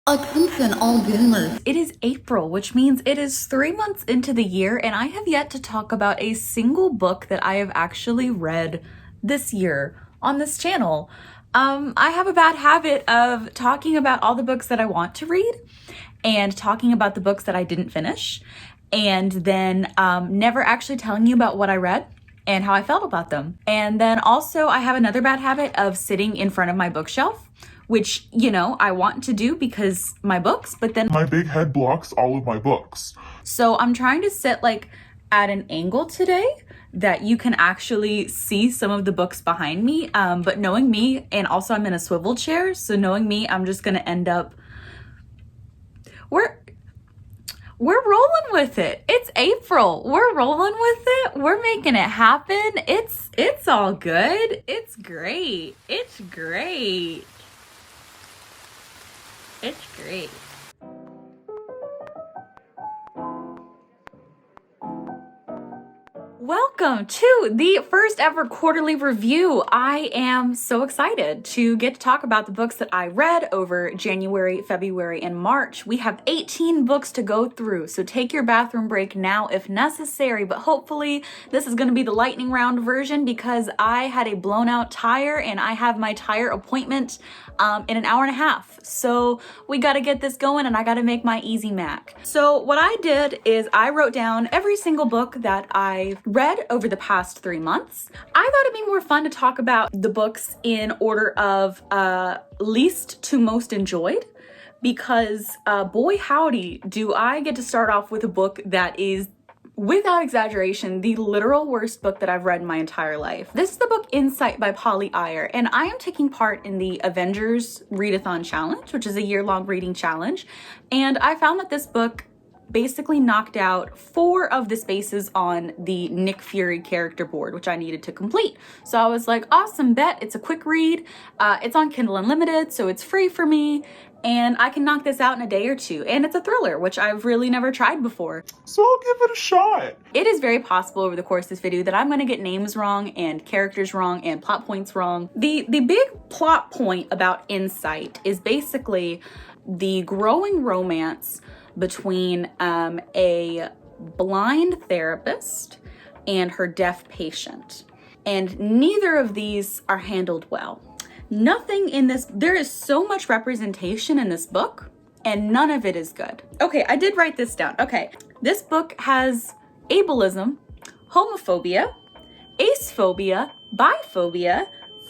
Attention all gamers. It is April, which means it is 3 months into the year, and I have yet to talk about a single book that I have actually read this year on this channel. I have a bad habit of talking about all the books that I want to read and talking about the books that I didn't finish, and then never actually telling you about what I read and how I felt about them. And then also I have another bad habit of sitting in front of my bookshelf, which, you know, I want to do because my books, but then my big head blocks all of my books. So I'm trying to sit like at an angle today that you can actually see some of the books behind me. But knowing me, and also I'm in a swivel chair, so knowing me, I'm just gonna end up, we're rolling with it. It's April. We're rolling with it. We're making it happen. It's all good. It's great. It's great. It's great. Welcome to the first ever quarterly review. I am so excited to get to talk about the books that I read over January, February, and March. We have 18 books to go through, so take your bathroom break now if necessary, but hopefully this is going to be the lightning round version because I had a blown out tire and I have my tire appointment in an hour and a half. So we got to get this going and I got to make my easy Mac. So what I did is I wrote down every single book that I read over the past 3 months. I thought it'd be more fun to talk about the books in order of least to most enjoyed, because boy howdy do I get to start off with a book that is, without exaggeration, the literal worst book that I've read in my entire life. This is the book Insight by Polly Iyer, and I am taking part in the Avengers Readathon Challenge, which is a year-long reading challenge, and I found that this book basically knocked out 4 of the spaces on the Nick Fury character board, which I needed to complete. So I was like, awesome, bet. It's a quick read. It's on Kindle Unlimited, so it's free for me, and I can knock this out in a day or 2. And it's a thriller, which I've really never tried before. So I'll give it a shot. It is very possible over the course of this video that I'm going to get names wrong and characters wrong and plot points wrong. The big plot point about Insight is basically the growing romance between a blind therapist and her deaf patient. And neither of these are handled well. Nothing in this, there is so much representation in this book and none of it is good. Okay, I did write this down. Okay, this book has ableism, homophobia, acephobia, biphobia,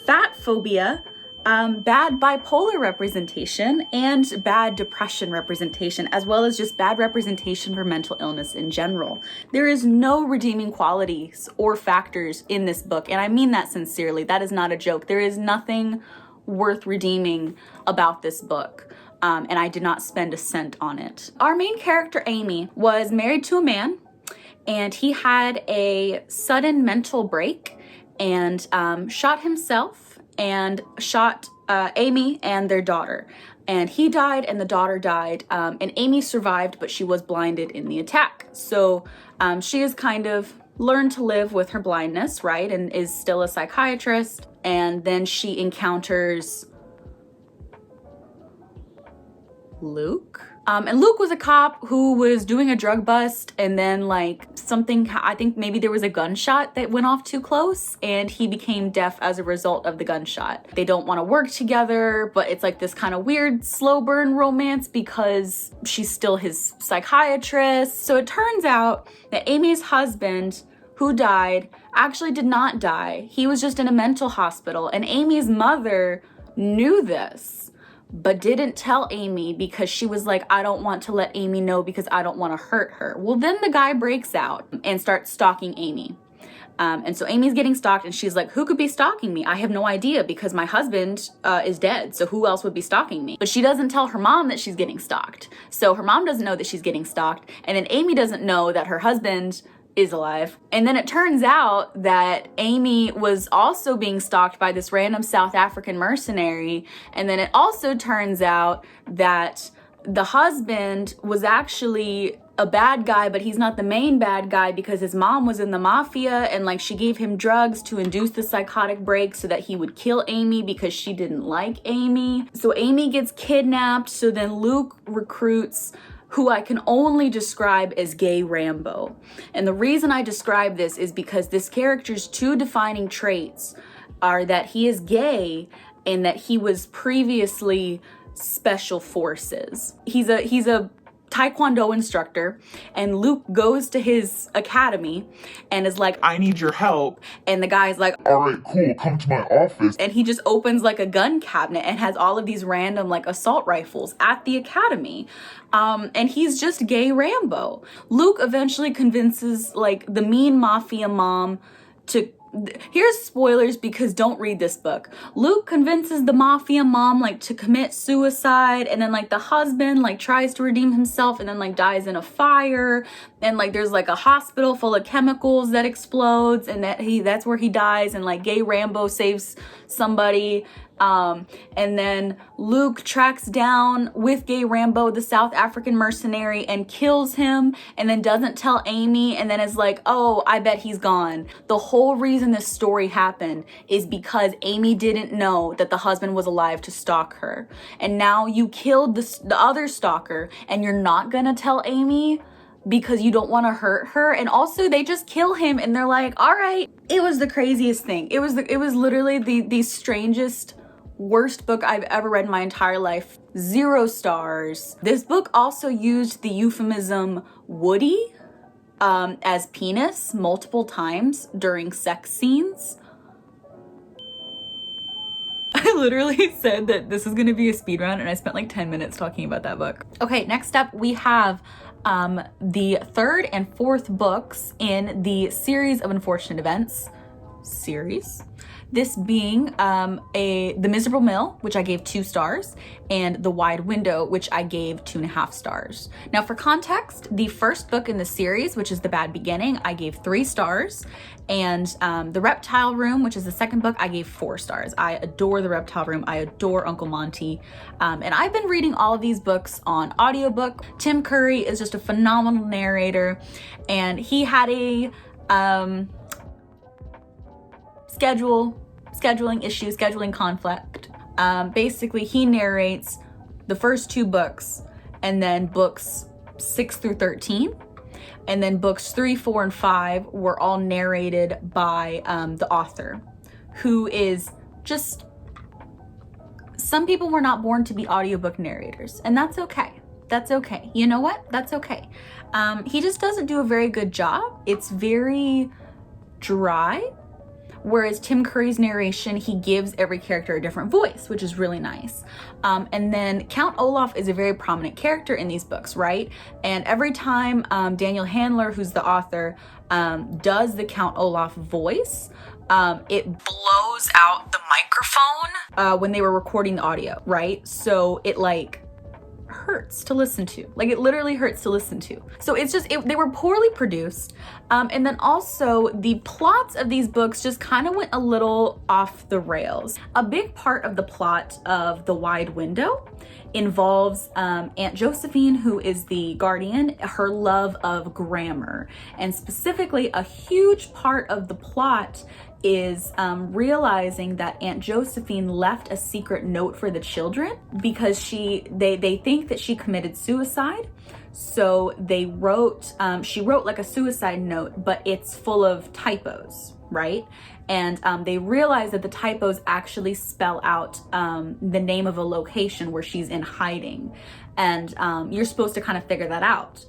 fat phobia, bad bipolar representation, and bad depression representation, as well as just bad representation for mental illness in general. There is no redeeming qualities or factors in this book, and I mean that sincerely. That is not a joke. There is nothing worth redeeming about this book, and I did not spend a cent on it. Our main character, Amy, was married to a man, and he had a sudden mental break and shot himself and shot Amy and their daughter. And he died and the daughter died, and Amy survived, but she was blinded in the attack. So she has kind of learned to live with her blindness, right? And is still a psychiatrist. And then she encounters Luke. And Luke was a cop who was doing a drug bust, and then like something, I think maybe there was a gunshot that went off too close and he became deaf as a result of the gunshot. They don't want to work together, but it's like this kind of weird slow burn romance because she's still his psychiatrist. So it turns out that Amy's husband, who died, actually did not die. He was just in a mental hospital, and Amy's mother knew this but didn't tell Amy because she was like, I don't want to let Amy know because I don't want to hurt her. Well, then the guy breaks out and starts stalking Amy. And so Amy's getting stalked and she's like, who could be stalking me? I have no idea because my husband is dead. So who else would be stalking me? But she doesn't tell her mom that she's getting stalked. So her mom doesn't know that she's getting stalked. And then Amy doesn't know that her husband is alive. And then it turns out that Amy was also being stalked by this random South African mercenary. And then it also turns out that the husband was actually a bad guy, but he's not the main bad guy because his mom was in the mafia and like she gave him drugs to induce the psychotic break so that he would kill Amy because she didn't like Amy. So Amy gets kidnapped. So then Luke recruits who I can only describe as Gay Rambo. And the reason I describe this is because this character's two defining traits are that he is gay and that he was previously special forces. He's a Taekwondo instructor, and Luke goes to his academy and is like, I need your help. and the guy's like, All right, cool, come to my office. and he just opens like a gun cabinet and has all of these random like assault rifles at the academy. And he's just Gay Rambo. Luke eventually convinces like the mean mafia mom to, here's spoilers because don't read this book. Luke convinces the mafia mom like to commit suicide, and then like the husband like tries to redeem himself and then like dies in a fire, and like there's like a hospital full of chemicals that explodes, and that's where he dies, and like Gay Rambo saves somebody. And then Luke tracks down with Gay Rambo the South African mercenary and kills him, and then doesn't tell Amy, and then is like, oh, I bet he's gone. The whole reason this story happened is because Amy didn't know that the husband was alive to stalk her. And now you killed the other stalker and you're not gonna tell Amy because you don't want to hurt her. And also they just kill him and they're like, all right. It was the craziest thing. It was literally the strangest, worst book I've ever read in my entire life. 0 stars. This book also used the euphemism woody as penis multiple times during sex scenes. I literally said that this is going to be a speed round and I spent like 10 minutes talking about that book. Okay, next up we have the 3rd and 4th books in the series of unfortunate events series. This being The Miserable Mill, which I gave 2 stars, and The Wide Window, which I gave 2.5 stars. Now for context, the first book in the series, which is The Bad Beginning, I gave 3 stars, and The Reptile Room, which is the second book, I gave 4 stars. I adore The Reptile Room, I adore Uncle Monty, and I've been reading all of these books on audiobook. Tim Curry is just a phenomenal narrator, and he had a scheduling conflict. Basically, he narrates the first 2 books, and then books 6 through 13, and then books 3, 4, and 5 were all narrated by the author, who is just, some people were not born to be audiobook narrators, and that's okay. That's okay. You know what? That's okay. He just doesn't do a very good job. It's very dry. Whereas Tim Curry's narration, he gives every character a different voice, which is really nice. And then Count Olaf is a very prominent character in these books, right? And every time Daniel Handler, who's the author, does the Count Olaf voice, it blows out the microphone when they were recording the audio, right? So it like hurts to listen to. Like, it literally hurts to listen to. So it's just, they were poorly produced. And then also the plots of these books just kind of went a little off the rails. A big part of the plot of The Wide Window involves Aunt Josephine, who is the guardian, her love of grammar. And specifically, a huge part of the plot is realizing that Aunt Josephine left a secret note for the children because they think that she committed suicide. So she wrote like a suicide note, but it's full of typos, right? And they realize that the typos actually spell out the name of a location where she's in hiding. And you're supposed to kind of figure that out.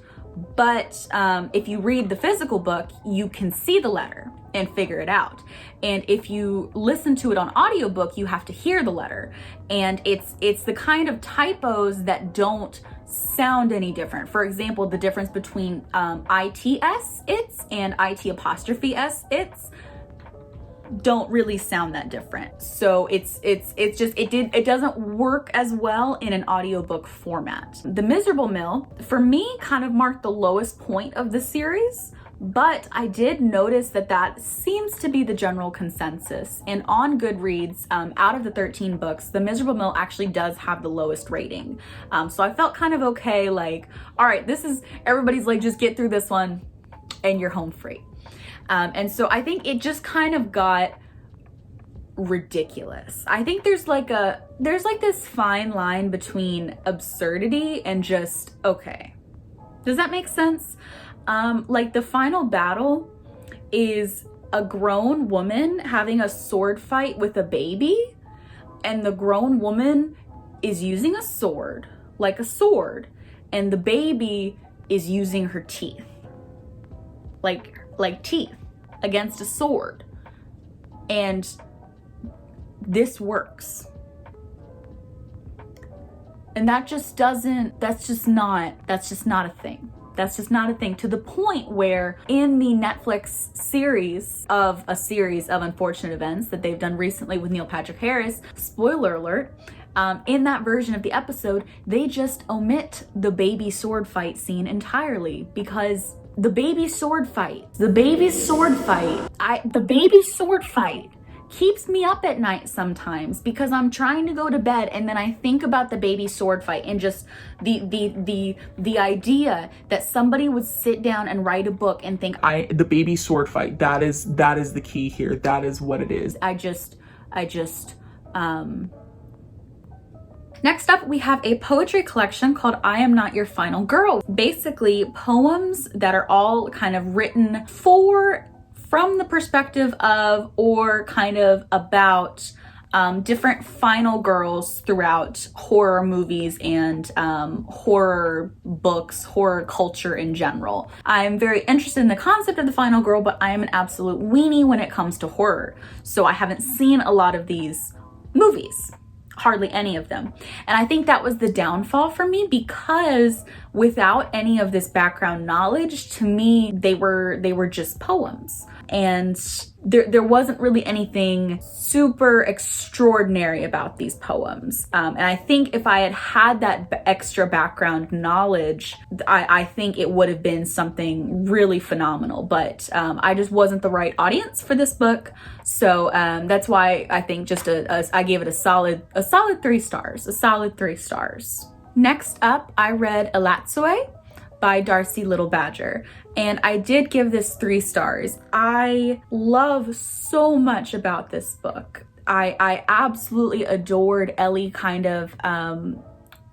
But if you read the physical book, you can see the letter and figure it out. And if you listen to it on audiobook, you have to hear the letter. And it's the kind of typos that don't sound any different. For example, the difference between ITS it's and IT apostrophe S it's don't really sound that different. So it doesn't work as well in an audiobook format. The Miserable Mill, for me, kind of marked the lowest point of the series But I did notice that that seems to be the general consensus. And on Goodreads, out of the 13 books, The Miserable Mill actually does have the lowest rating. So I felt kind of okay, like, all right, this is, everybody's like, just get through this one and you're home free. And so I think it just kind of got ridiculous. I think there's like this fine line between absurdity and just, okay. Does that make sense? Like the final battle is a grown woman having a sword fight with a baby, and the grown woman is using a sword, like a sword, and the baby is using her teeth, like teeth against a sword. And this works. And that just doesn't, that's just not a thing. That's just not a thing, to the point where in the Netflix series of unfortunate events that they've done recently with Neil Patrick Harris, spoiler alert, in that version of the episode, they just omit the baby sword fight scene entirely, because the baby sword fight keeps me up at night sometimes, because I'm trying to go to bed and then I think about the baby sword fight and just the idea that somebody would sit down and write a book and think, the baby sword fight, that is the key here. That is what it is. Next up, we have a poetry collection called I Am Not Your Final Girl. Basically, poems that are all kind of written from the perspective of, or kind of about, different final girls throughout horror movies and horror books, horror culture in general. I'm very interested in the concept of the final girl, but I am an absolute weenie when it comes to horror. So I haven't seen a lot of these movies. Hardly any of them. And I think that was the downfall for me, because without any of this background knowledge, to me, they were just poems. And there wasn't really anything super extraordinary about these poems. And I think if I had that extra background knowledge, I think it would have been something really phenomenal. But I just wasn't the right audience for this book. So that's why I think just I gave it a solid 3 stars, a solid 3 stars. Next up, I read Elatsoe by Darcy Little Badger, and I did give this 3 stars. I love so much about this book. I absolutely adored Ellie kind of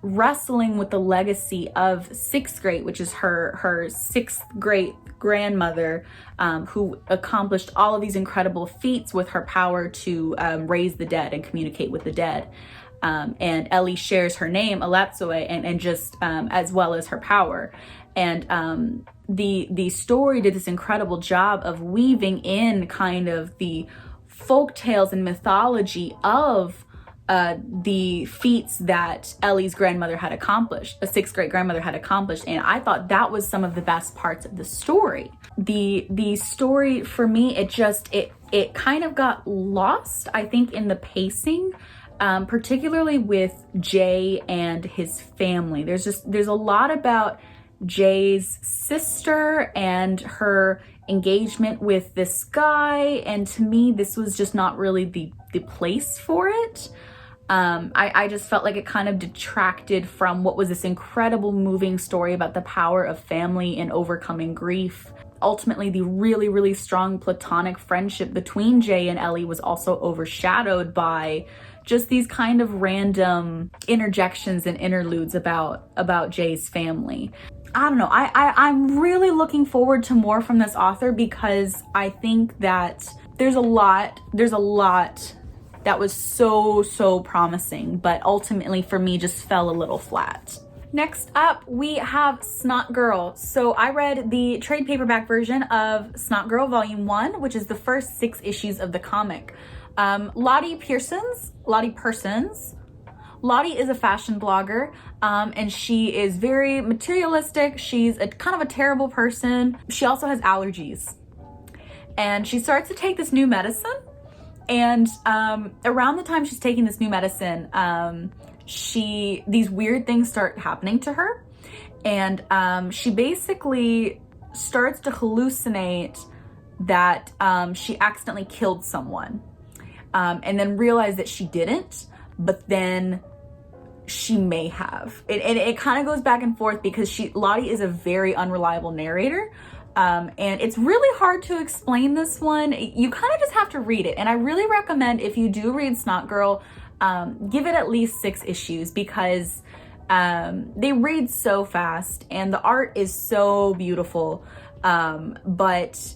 wrestling with the legacy of 6th grade, which is her 6th grade grandmother, who accomplished all of these incredible feats with her power to raise the dead and communicate with the dead. And Ellie shares her name, Elatsoe, and just as well as her power. And the story did this incredible job of weaving in kind of the folk tales and mythology of the feats that Ellie's grandmother had accomplished, a 6th grade grandmother had accomplished. And I thought that was some of the best parts of the story. The story for me, it kind of got lost, I think, in the pacing. Particularly with Jay and his family. There's a lot about Jay's sister and her engagement with this guy, and to me this was just not really the place for it. I just felt like it kind of detracted from what was this incredible moving story about the power of family and overcoming grief. Ultimately, the really, really strong platonic friendship between Jay and Ellie was also overshadowed by just these kind of random interjections and interludes about Jay's family. I don't know. I'm really looking forward to more from this author, because I think that there's a lot that was so promising, but ultimately for me just fell a little flat. Next up, we have Snotgirl. So I read the trade paperback version of Snotgirl Volume 1, which is the first 6 issues of the comic. Lottie Persons. Lottie is a fashion blogger, and she is very materialistic. She's kind of a terrible person. She also has allergies. And she starts to take this new medicine. And around the time she's taking this new medicine, these weird things start happening to her. And she basically starts to hallucinate that she accidentally killed someone, and then realize that she didn't, but then she may have. It kind of goes back and forth because Lottie is a very unreliable narrator. And it's really hard to explain this one. You kind of just have to read it. And I really recommend, if you do read Snotgirl, give it at least 6 issues, because they read so fast and the art is so beautiful. But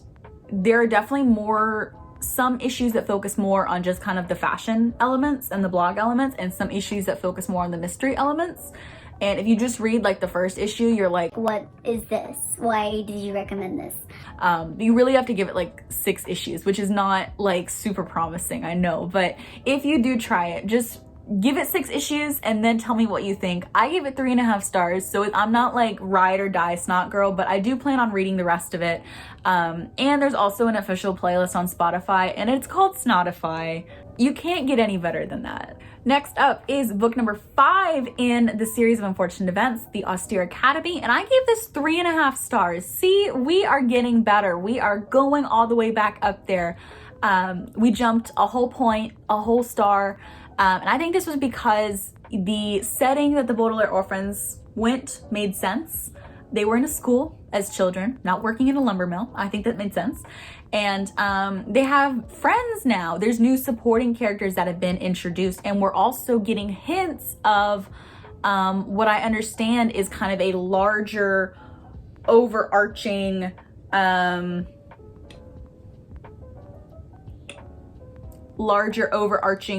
there are definitely some issues that focus more on just kind of the fashion elements and the blog elements, and some issues that focus more on the mystery elements. And if you just read like the first issue, you're like, what is this? Why did you recommend this? You really have to give it like 6 issues, which is not like super promising, I know. But if you do try it, just give it 6 issues and then tell me what you think. I gave it 3.5 stars, so I'm not like ride or die Snotgirl, but I do plan on reading the rest of it. And there's also an official playlist on Spotify, and it's called Snotify. You can't get any better than that. Next up is book number 5 in the series of unfortunate events, The Austere Academy, and I gave this 3.5 stars. See, we are getting better. We are going all the way back up there. We jumped a whole point, a whole star. And I think this was because the setting that the Baudelaire orphans made sense. They were in a school as children, not working in a lumber mill. I think that made sense. And they have friends now. There's new supporting characters that have been introduced. And we're also getting hints of what I understand is kind of a larger overarching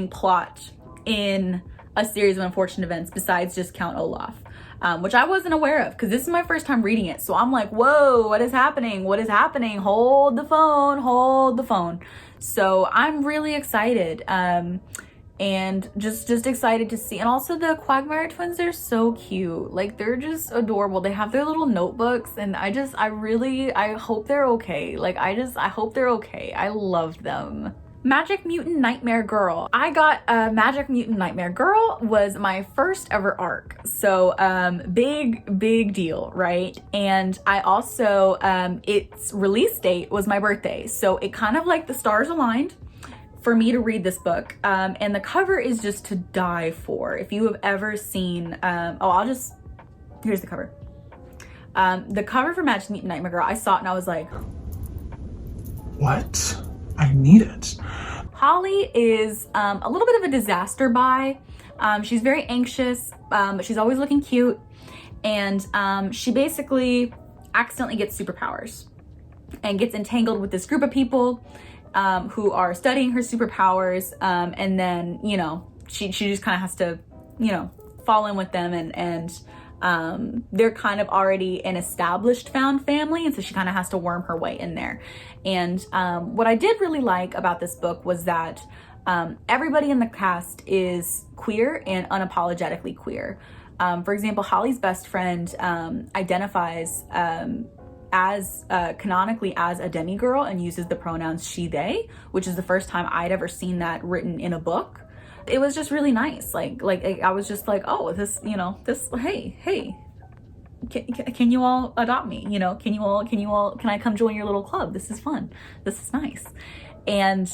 plot in a series of unfortunate events besides just Count Olaf, which I wasn't aware of because this is my first time reading it. So I'm like, whoa, what is happening? What is happening? Hold the phone, hold the phone. So I'm really excited, and just excited to see. And also the Quagmire twins, they're so cute. Like, they're just adorable. They have their little notebooks, and I hope they're okay. Like, I hope they're okay. I love them. Magic Mutant Nightmare Girl. I got Magic Mutant Nightmare Girl was my first ever arc. So big deal, right? And I also, its release date was my birthday. So it kind of like the stars aligned for me to read this book. And the cover is just to die for. If you have ever seen, here's the cover. The cover for Magic Mutant Nightmare Girl, I saw it and I was like, what? I need it. Holly is a little bit of a disaster buy. She's very anxious, but she's always looking cute. And she basically accidentally gets superpowers and gets entangled with this group of people who are studying her superpowers. And then, you know, she just kind of has to, you know, fall in with them, and they're kind of already an established found family, and so she kind of has to worm her way in there. And what I did really like about this book was that everybody in the cast is queer and unapologetically queer. For example, Holly's best friend identifies as canonically as a demigirl and uses the pronouns she, they, which is the first time I'd ever seen that written in a book. It was just really nice. Like I was just like, oh, this, you know, this, hey, can you all adopt me? You know, can I come join your little club? This is fun. This is nice. And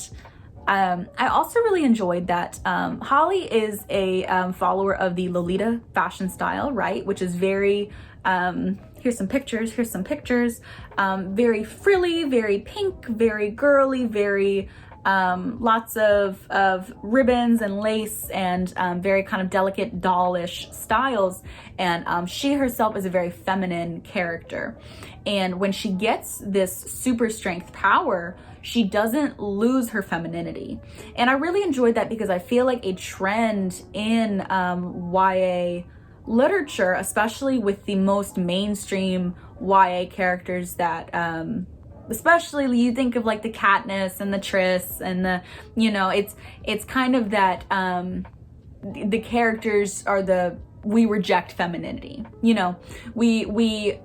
I also really enjoyed that Holly is a follower of the Lolita fashion style, right? Which is very, here's some pictures, very frilly, very pink, very girly, very lots of ribbons and lace, and very kind of delicate dollish styles. And she herself is a very feminine character. And when she gets this super strength power, she doesn't lose her femininity. And I really enjoyed that because I feel like a trend in YA literature, especially with the most mainstream YA characters that especially you think of like the Katniss and the Triss and the, you know, it's kind of that the characters are we reject femininity, you know, we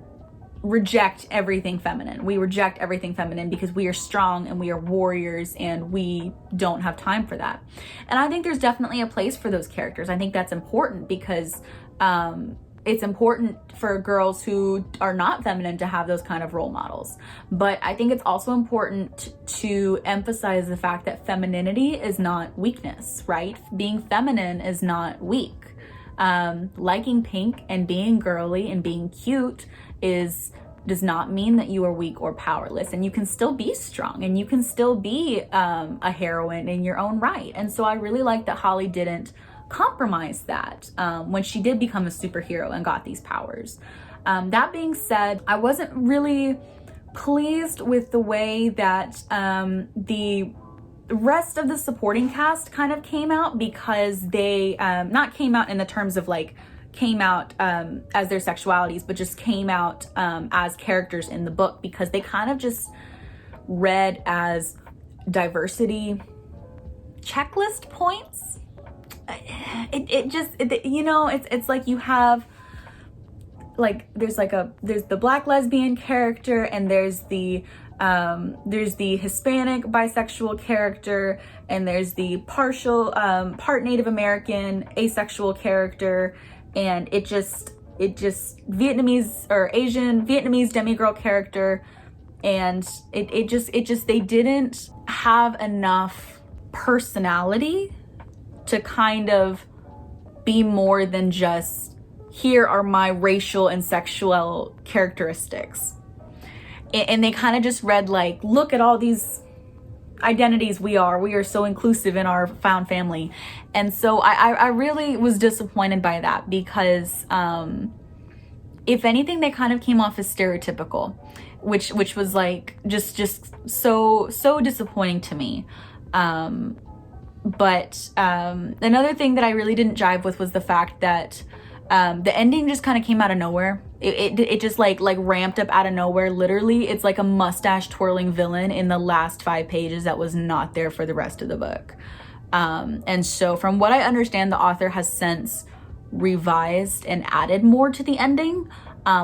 reject everything feminine. We reject everything feminine because we are strong and we are warriors and we don't have time for that. And I think there's definitely a place for those characters. I think that's important because it's important for girls who are not feminine to have those kind of role models. But I think it's also important to emphasize the fact that femininity is not weakness, right? Being feminine is not weak. Liking pink and being girly and being cute does not mean that you are weak or powerless, and you can still be strong and you can still be a heroine in your own right. And so I really like that Holly didn't compromise that when she did become a superhero and got these powers. That being said, I wasn't really pleased with the way that the rest of the supporting cast kind of came out, because they not came out in the terms of like came out as their sexualities, but just came out as characters in the book, because they kind of just read as diversity checklist points. It's like you have like there's the black lesbian character, and there's the Hispanic bisexual character, and there's the part Native American asexual character, and it just Vietnamese or Asian Vietnamese demigirl character, and it just they didn't have enough personality to kind of be more than just, here are my racial and sexual characteristics. And they kind of just read like, look at all these identities we are so inclusive in our found family. And so I really was disappointed by that, because if anything, they kind of came off as stereotypical, which was like just so disappointing to me. But another thing that I really didn't jive with was the fact that the ending just kind of came out of nowhere. It just like ramped up out of nowhere. Literally, it's like a mustache twirling villain in the last 5 pages that was not there for the rest of the book. And so from what I understand, the author has since revised and added more to the ending,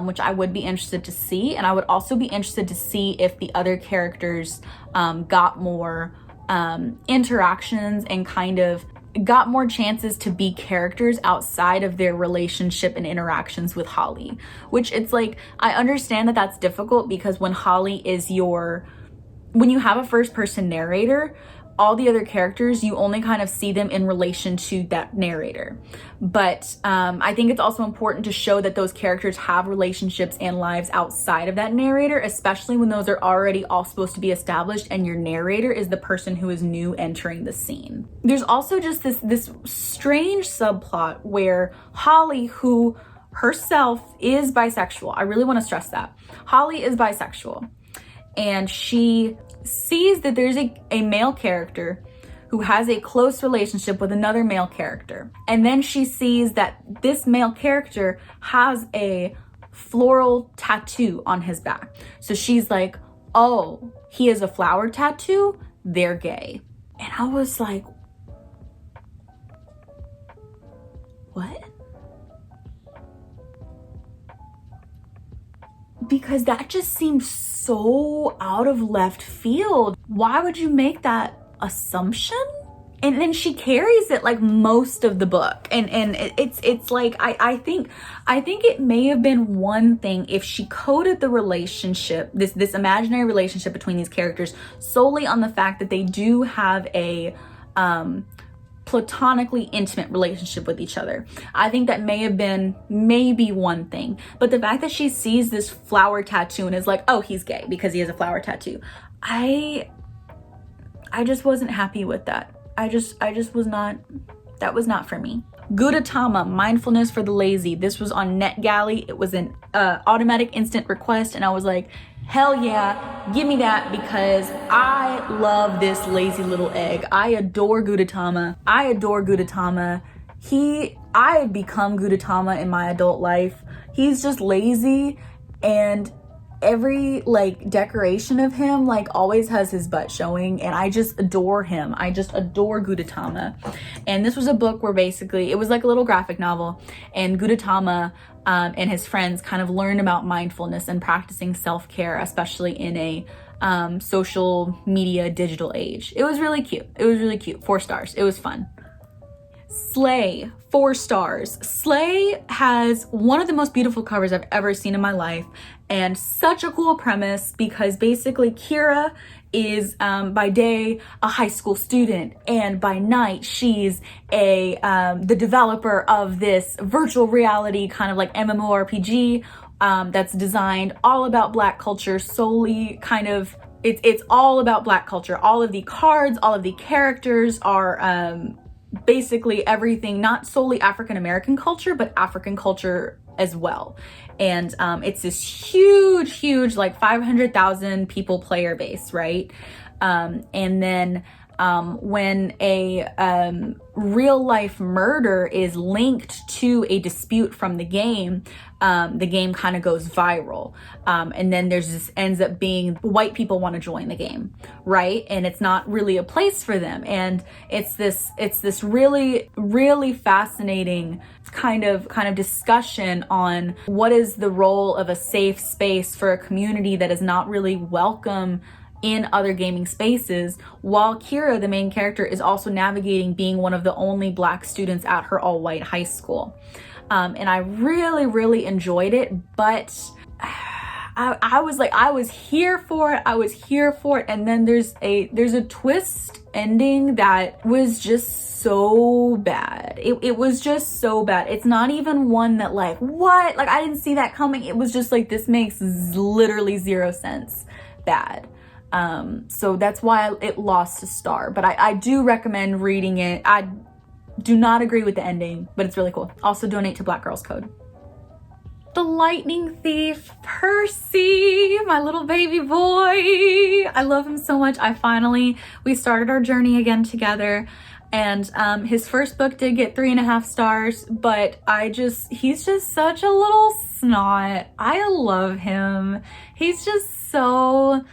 which I would be interested to see. And I would also be interested to see if the other characters got more interactions and kind of got more chances to be characters outside of their relationship and interactions with Holly, which it's like, I understand that that's difficult, because when Holly is when you have a first person narrator, all the other characters, you only kind of see them in relation to that narrator. But I think it's also important to show that those characters have relationships and lives outside of that narrator, especially when those are already all supposed to be established and your narrator is the person who is new entering the scene. There's also just this strange subplot where Holly, who herself is bisexual, I really want to stress that. Holly is bisexual, and she sees that there's a male character who has a close relationship with another male character. And then she sees that this male character has a floral tattoo on his back. So she's like, oh, he has a flower tattoo? They're gay. And I was like, what? Because that just seems so out of left field. Why would you make that assumption? And then she carries it like most of the book, and it's like I think it may have been one thing if she coded the relationship, this imaginary relationship between these characters, solely on the fact that they do have a platonically intimate relationship with each other. I think that may have been maybe one thing. But the fact that she sees this flower tattoo and is like, oh, he's gay because he has a flower tattoo, I just wasn't happy with that. I just was not, that was not for me. Gudetama, Mindfulness for the Lazy. This was on NetGalley. It was an automatic instant request, and I was like, hell yeah, give me that, because I love this lazy little egg. I adore Gudetama. I had become Gudetama in my adult life. He's just lazy, and every like decoration of him like always has his butt showing, and I just adore him. I just adore Gudetama. And this was a book where basically it was like a little graphic novel, and Gudetama and his friends kind of learn about mindfulness and practicing self-care, especially in a social media digital age. It was really cute. 4 stars. It was fun. Slay, 4 stars. Slay has one of the most beautiful covers I've ever seen in my life, and such a cool premise because basically Kira is by day a high school student, and by night she's the developer of this virtual reality kind of like MMORPG that's designed all about Black culture, solely kind of it's all about Black culture. All of the cards, all of the characters are basically everything, not solely African American culture, but African culture as well. And it's this huge like 500,000 people player base, right? And then when a real life murder is linked to a dispute from the game kind of goes viral. And then there's this ends up being white people want to join the game, right? And it's not really a place for them. And it's this really fascinating kind of discussion on what is the role of a safe space for a community that is not really welcome in other gaming spaces, while Kira, the main character, is also navigating being one of the only Black students at her all-white high school. And I really enjoyed it, but I was here for it. And then there's a twist ending that was just so bad. It was just so bad. It's not even one that like, what? Like, I didn't see that coming. It was just like, this makes literally 0 sense bad. So that's why it lost a star, but I do recommend reading it. I do not agree with the ending, but it's really cool. Also donate to Black Girls Code. The Lightning Thief, Percy, my little baby boy. I love him so much. We started our journey again together, and his first book did get 3.5 stars, but he's just such a little snot. I love him. He's just so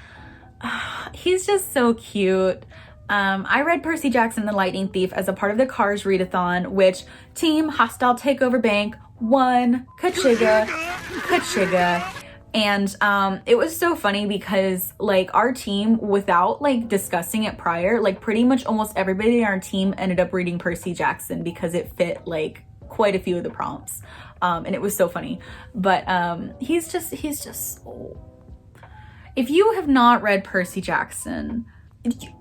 cute. I read Percy Jackson the Lightning Thief as a part of the Cars readathon, which Team Hostile Takeover Bank won. Kachiga. And it was so funny because like our team, without like discussing it prior, like pretty much almost everybody on our team ended up reading Percy Jackson because it fit like quite a few of the prompts. And it was so funny. But he's just so... If you have not read Percy Jackson,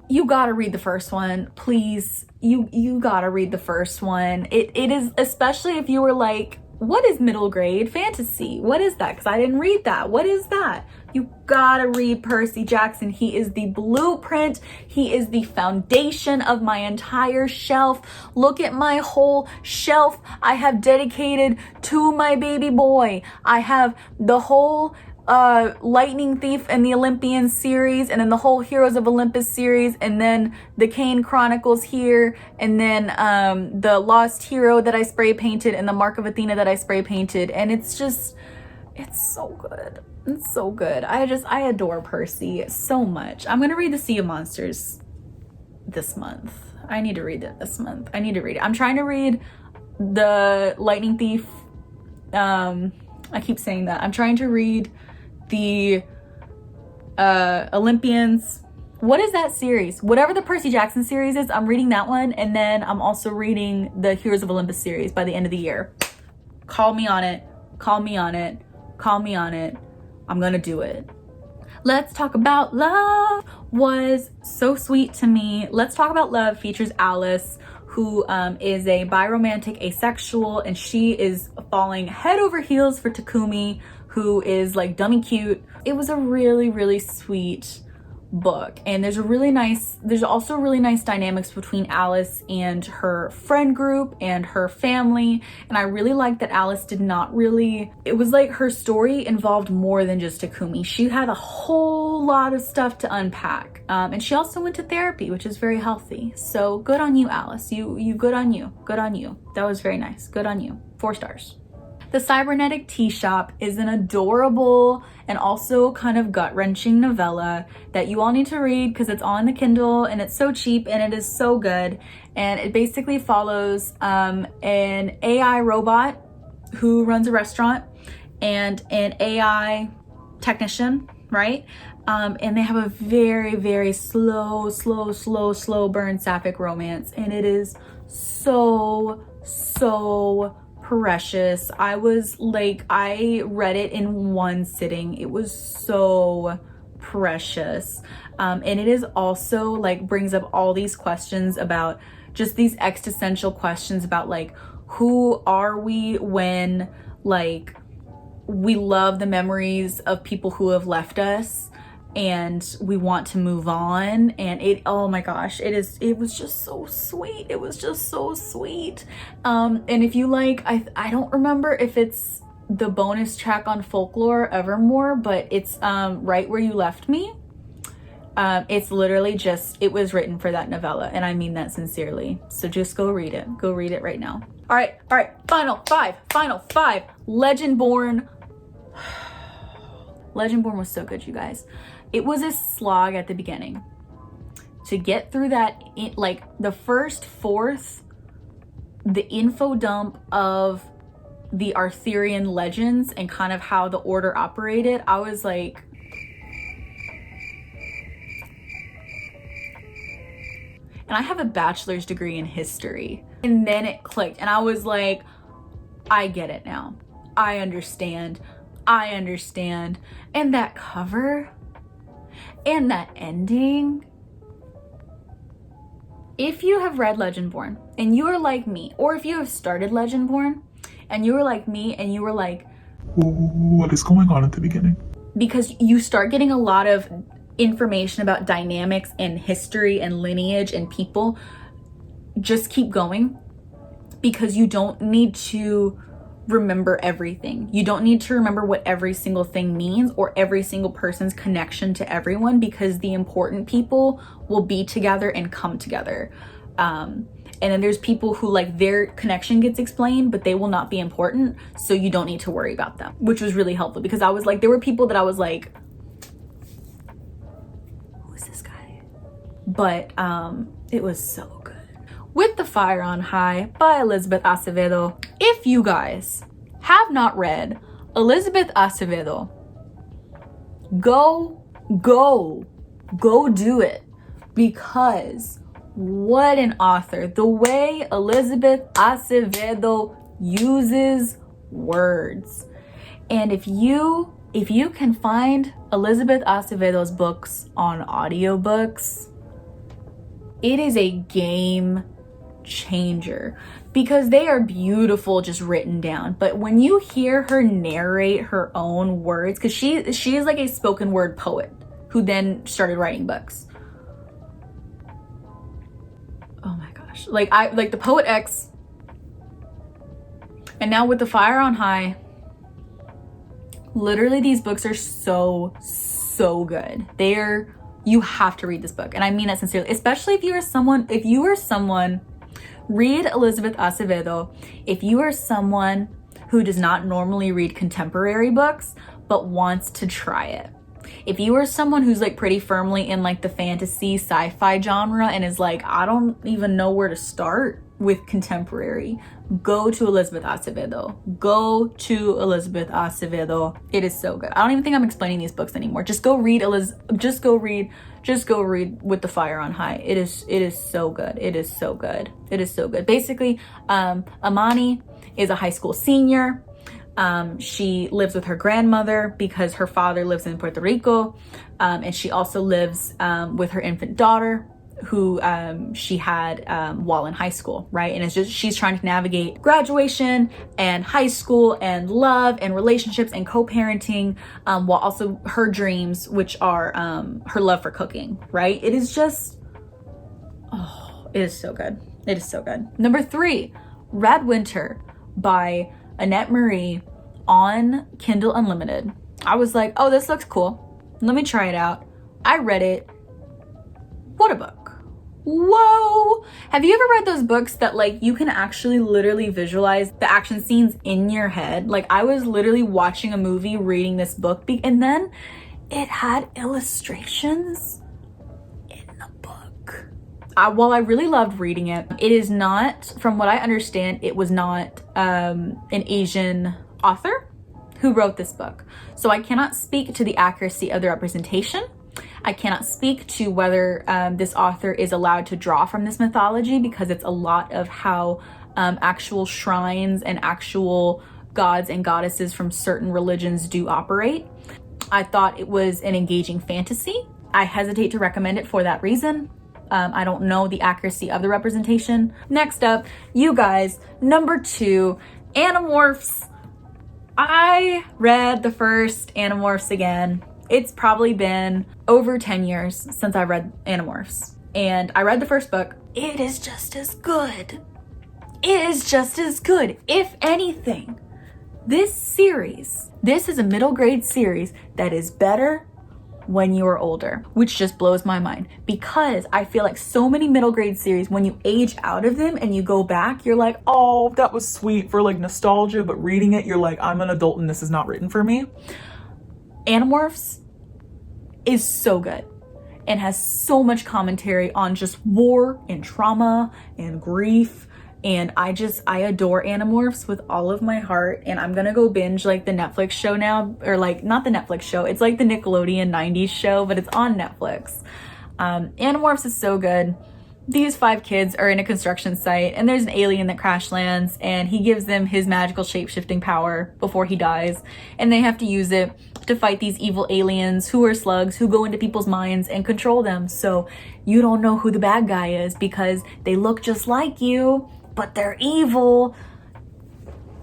you gotta read the first one, please. You gotta read the first one. It is, especially if you were like, what is middle grade fantasy? What is that? Because I didn't read that. What is that? You gotta read Percy Jackson. He is the blueprint. He is the foundation of my entire shelf. Look at my whole shelf I have dedicated to my baby boy. I have the whole Lightning Thief and the Olympians series, and then the whole Heroes of Olympus series, and then the Kane Chronicles here, and then the Lost Hero that I spray painted, and the Mark of Athena that I spray painted, and it's so good. It's so good. I adore Percy so much. I'm gonna read The Sea of Monsters this month. I need to read it this month. I need to read it. I'm trying to read the Lightning Thief. I keep saying that. I'm trying to read the Olympians. What is that series? Whatever the Percy Jackson series is, I'm reading that one, and then I'm also reading the Heroes of Olympus series by the end of the year. Call me on it. Call me on it. Call me on it. I'm gonna do it. Let's Talk About Love was so sweet to me. Let's Talk About Love features Alice, who is a biromantic asexual, and she is falling head over heels for Takumi, who is like dummy cute. It was a really sweet book, and there's also really nice dynamics between Alice and her friend group and her family. And I really like that Alice did not really, it was like her story involved more than just Takumi. She had a whole lot of stuff to unpack, and she also went to therapy, which is very healthy. So good on you, Alice. You good on you. That was very nice. Good on you. 4 stars. The Cybernetic Tea Shop is an adorable and also kind of gut-wrenching novella that you all need to read because it's on the Kindle, and it's so cheap and it is so good. And it basically follows an AI robot who runs a restaurant and an AI technician, right? And they have a very slow burn sapphic romance, and it is so precious. I read it in one sitting. It was so precious. And it is also like brings up all these questions about just these existential questions about like, who are we when like we love the memories of people who have left us and we want to move on. And oh my gosh, it was just so sweet. It was just so sweet. And if you like, I don't remember if it's the bonus track on Folklore Evermore, but it's Right Where You Left Me. It's literally just, it was written for that novella, and I mean that sincerely. So just go read it. Go read it right now. All right. Final five. Legendborn. Legendborn was so good, you guys. It was a slog at the beginning to get through that. Like the first fourth, the info dump of the Arthurian legends and kind of how the order operated. I was like, and I have a bachelor's degree in history. And then it clicked and I was like, I get it now. I understand. And that cover and that ending. If you have read Legendborn and you are like me, or if you have started Legendborn and you were like me and you were like, what is going on at the beginning? Because you start getting a lot of information about dynamics and history and lineage and people, just keep going, because you don't need to remember everything. You don't need to remember what every single thing means or every single person's connection to everyone, because the important people will be together and come together. And then there's people who like their connection gets explained, but they will not be important. So you don't need to worry about them, which was really helpful, because I was like, there were people that I was like, who is this guy? But it was so good. With the Fire on High by Elizabeth Acevedo. If you guys have not read Elizabeth Acevedo, go do it, because what an author. The way Elizabeth Acevedo uses words. And if you can find Elizabeth Acevedo's books on audiobooks, it is a game changer, because they are beautiful just written down. But when you hear her narrate her own words, because she is like a spoken word poet who then started writing books. Oh my gosh. Like the Poet X, and now with the Fire on High, literally these books are so good. You have to read this book, and I mean that sincerely, especially if you are someone, read Elizabeth Acevedo. If you are someone who does not normally read contemporary books but wants to try it. If you are someone who's like pretty firmly in like the fantasy sci-fi genre and is like, I don't even know where to start with contemporary, go to Elizabeth Acevedo. Go to Elizabeth Acevedo. It is so good. I don't even think I'm explaining these books anymore. Just go read just go read With the Fire on High. It is so good. It is so good. It is so good. Basically, Amani is a high school senior. She lives with her grandmother because her father lives in Puerto Rico. And she also lives with her infant daughter, who she had while in high school, right? And it's just, she's trying to navigate graduation and high school and love and relationships and co-parenting, while also her dreams, which are her love for cooking, right? It is just, oh, it is so good. It is so good. Number 3, Red Winter by Annette Marie on Kindle Unlimited. I was like, oh, this looks cool. Let me try it out. I read it. What a book. Whoa. Have you ever read those books that like you can actually literally visualize the action scenes in your head? Like I was literally watching a movie reading this book, and then it had illustrations in the book. While I really loved reading it, it is not, from what I understand, it was not an Asian author who wrote this book. So I cannot speak to the accuracy of the representation. I cannot speak to whether this author is allowed to draw from this mythology, because it's a lot of how actual shrines and actual gods and goddesses from certain religions do operate. I thought it was an engaging fantasy. I hesitate to recommend it for that reason. I don't know the accuracy of the representation. Next up, you guys, number 2, Animorphs. I read the first Animorphs again. It's probably been over 10 years since I read Animorphs. And I read the first book. It is just as good. It is just as good. If anything, this series, this is a middle grade series that is better when you are older, which just blows my mind, because I feel like so many middle grade series, when you age out of them and you go back, you're like, Oh, that was sweet for like nostalgia, but reading it, you're like, I'm an adult and this is not written for me. Animorphs is so good and has so much commentary on just war and trauma and grief. And I adore Animorphs with all of my heart. And I'm gonna go binge like the Netflix show now, or like not the Netflix show, it's like the Nickelodeon 90s show, but it's on Netflix. Animorphs is so good. These 5 kids are in a construction site and there's an alien that crash lands, and he gives them his magical shape-shifting power before he dies. And they have to use it to fight these evil aliens who are slugs who go into people's minds and control them. So you don't know who the bad guy is because they look just like you, but they're evil.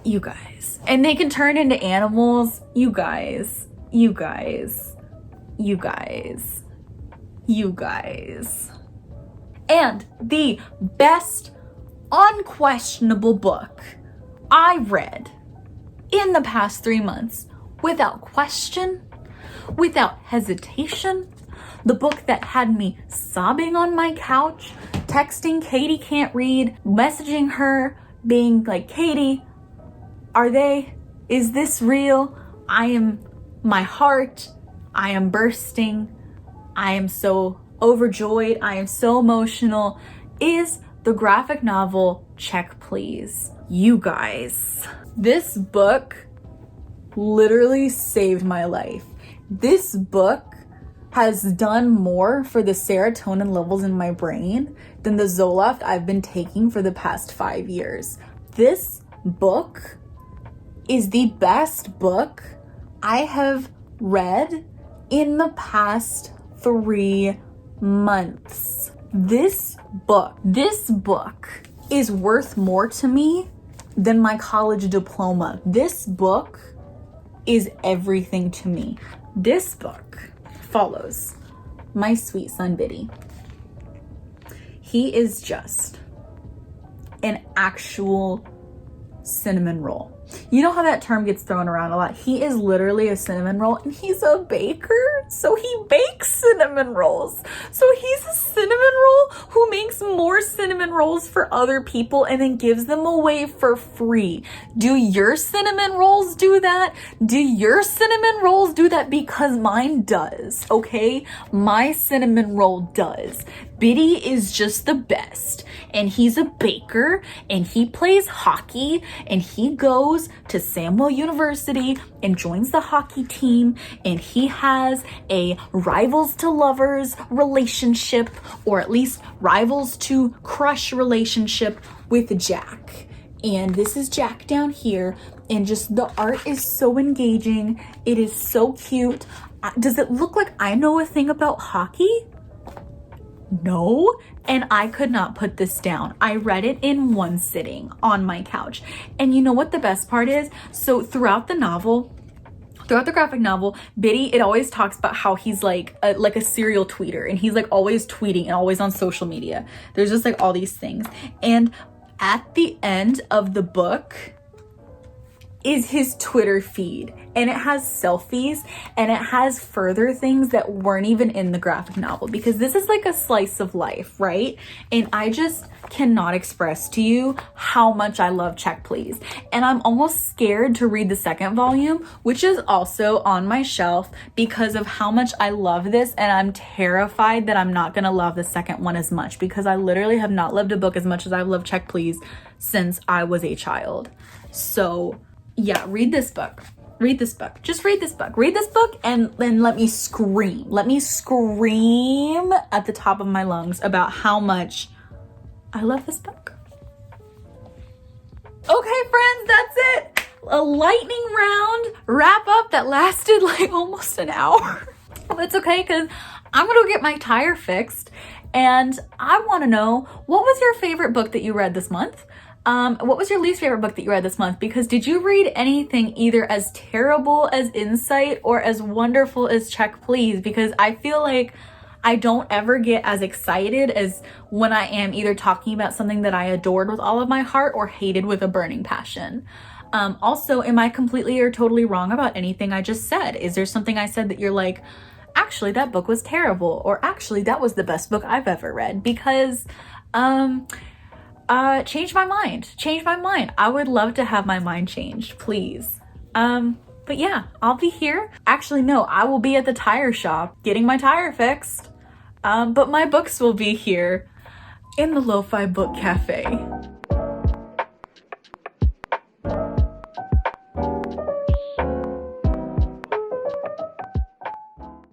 You guys. And they can turn into animals. You guys. You guys. You guys. You guys. And the best unquestionable book I read in the past 3 months, without question, without hesitation, the book that had me sobbing on my couch, texting Katie can't read, messaging her, being like, Katie, is this real? My heart, I am bursting. I am so overjoyed. I am so emotional. Is the graphic novel Check Please. You guys, this book literally saved my life. This book has done more for the serotonin levels in my brain than the Zoloft I've been taking for the past 5 years. This book is the best book I have read in the past 3 months. This book is worth more to me than my college diploma. This book is everything to me. This book follows my sweet son Biddy. He is just an actual cinnamon roll. You know how that term gets thrown around a lot? He is literally a cinnamon roll, and he's a baker, so he bakes cinnamon rolls. So he's a cinnamon roll who makes more cinnamon rolls for other people and then gives them away for free. Do your cinnamon rolls do that? Do your cinnamon rolls do that? Because mine does, okay? My cinnamon roll does. Biddy is just the best, and he's a baker, and he plays hockey, and he goes to Samuel University and joins the hockey team, and he has a rivals to lovers relationship, or at least rivals to crush relationship with Jack. And this is Jack down here, and just the art is so engaging. It is so cute. Does it look like I know a thing about hockey? No, and I could not put this down. I read it in one sitting on my couch. And you know what the best part is? So throughout the graphic novel, Biddy, it always talks about how he's like a serial tweeter, and he's like always tweeting and always on social media. There's just like all these things. And at the end of the book is his Twitter feed, and it has selfies, and it has further things that weren't even in the graphic novel, because this is like a slice of life, right? And I just cannot express to you how much I love Check Please. And I'm almost scared to read the second volume, which is also on my shelf, because of how much I love this, and I'm terrified that I'm not gonna love the second one as much, because I literally have not loved a book as much as I've loved Check Please since I was a child. So yeah, read this book. Read this book. Just read this book. Read this book and then let me scream. Let me scream at the top of my lungs about how much I love this book. Okay, friends, that's it. A lightning round wrap up that lasted like almost an hour. But it's okay because I'm gonna go get my tire fixed, and I want to know, what was your favorite book that you read this month? What was your least favorite book that you read this month? Because did you read anything either as terrible as Insight or as wonderful as Check Please? Because I feel like I don't ever get as excited as when I am either talking about something that I adored with all of my heart or hated with a burning passion. Also, am I completely or totally wrong about anything I just said? Is there something I said that you're like, actually that book was terrible, or actually that was the best book I've ever read? Because change my mind. I would love to have my mind changed, please. But yeah, I'll be here. Actually, no, I will be at the tire shop getting my tire fixed. But my books will be here in the Lo-Fi Book Cafe.